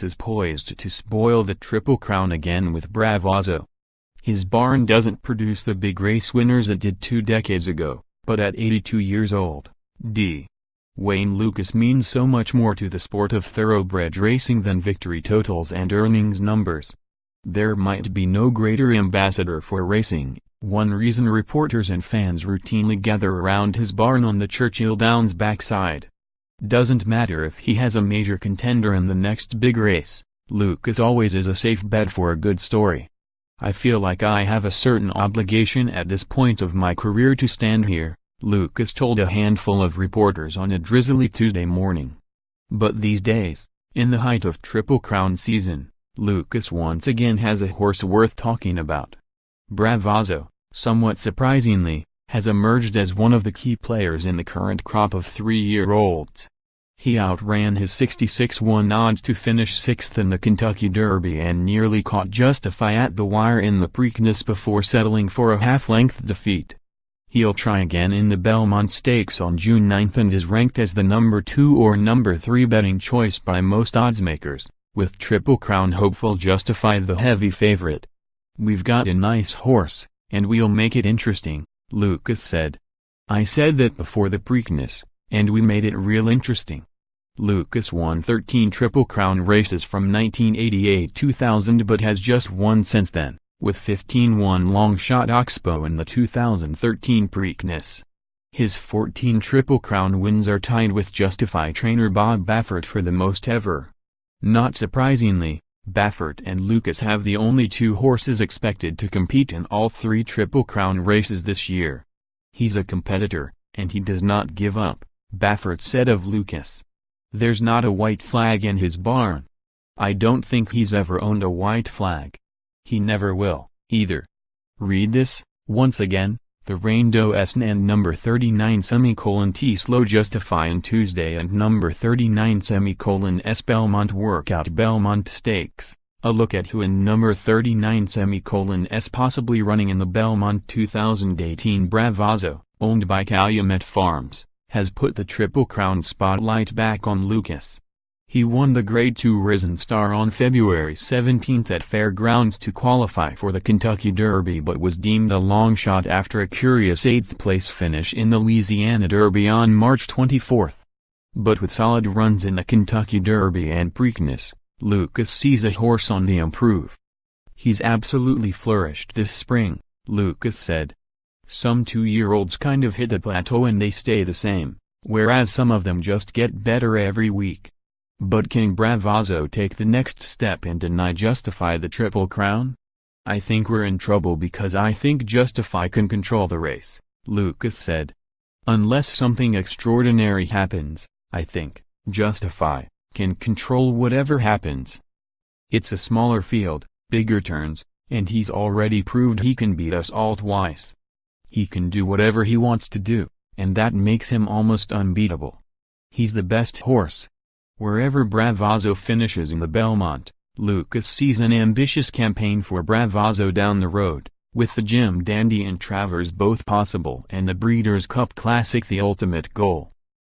Lukas is poised to spoil the Triple Crown again with Bravazo. His barn doesn't produce the big race winners it did 2 decades ago, but at 82 years old, Wayne Lukas means so much more to the sport of thoroughbred racing than victory totals and earnings numbers. There might be no greater ambassador for racing, one reason reporters and fans routinely gather around his barn on the Churchill Downs backside. Doesn't matter if he has a major contender in the next big race, Lukas always is a safe bet for a good story. I feel like I have a certain obligation at this point of my career to stand here, Lukas told a handful of reporters on a drizzly Tuesday morning. But these days, in the height of Triple Crown season, Lukas once again has a horse worth talking about. Bravazo, somewhat surprisingly, has emerged as one of the key players in the current crop of 3-year-olds. He outran his 66-1 odds to finish 6th in the Kentucky Derby and nearly caught Justify at the wire in the Preakness before settling for a half-length defeat. He'll try again in the Belmont Stakes on June 9th and is ranked as the number 2 or number 3 betting choice by most oddsmakers, with Triple Crown hopeful Justify the heavy favorite. "We've got a nice horse, and we'll make it interesting," Lukas said. "I said that before the Preakness, and we made it real interesting." Lukas won 13 Triple Crown races from 1988-2000 but has just won since then, with 15-1 Longshot Oxbow in the 2013 Preakness. His 14 Triple Crown wins are tied with Justify trainer Bob Baffert for the most ever. Not surprisingly, Baffert and Lukas have the only 2 horses expected to compete in all 3 Triple Crown races this year. "He's a competitor, and he does not give up," Baffert said of Lukas. "There's not a white flag in his barn. I don't think he's ever owned a white flag. He never will, either." Read this, once again, the Rainbow Esn and number 39 T Slow Justify on Tuesday and number 39 S Belmont Workout Belmont Stakes, a look at who and number 39 S possibly running in the Belmont 2018 Bravazo, owned by Calumet Farms, has put the Triple Crown spotlight back on Lukas. He won the Grade 2 Risen Star on February 17 at Fairgrounds to qualify for the Kentucky Derby but was deemed a long shot after a curious 8th-place finish in the Louisiana Derby on March 24. But with solid runs in the Kentucky Derby and Preakness, Lukas sees a horse on the improve. "He's absolutely flourished this spring," Lukas said. "Some 2-year-olds kind of hit a plateau and they stay the same, whereas some of them just get better every week. But can Bravazo take the next step and deny Justify the Triple Crown? I think we're in trouble because I think Justify can control the race," Lukas said. "Unless something extraordinary happens, I think Justify can control whatever happens. It's a smaller field, bigger turns, and he's already proved he can beat us all twice. He can do whatever he wants to do, and that makes him almost unbeatable. He's the best horse." Wherever Bravazo finishes in the Belmont, Lukas sees an ambitious campaign for Bravazo down the road, with the Jim Dandy and Travers both possible and the Breeders' Cup Classic the ultimate goal.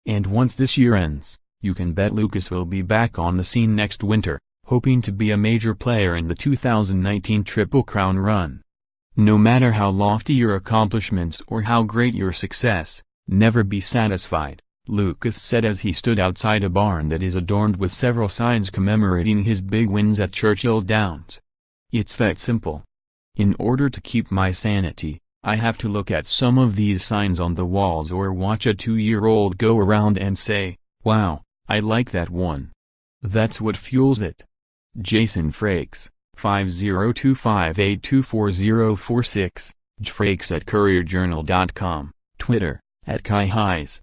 And once this year ends, you can bet Lukas will be back on the scene next winter, hoping to be a major player in the 2019 Triple Crown run. No matter how lofty your accomplishments or how great your success, never be satisfied, Lukas said as he stood outside a barn that is adorned with several signs commemorating his big wins at Churchill Downs. "It's that simple. In order to keep my sanity, I have to look at some of these signs on the walls or watch a 2-year-old go around and say, 'Wow, I like that one.' That's what fuels it." Jason Frakes, 5025824046, jfrakes@courierjournal.com, Twitter, @KaiHighs.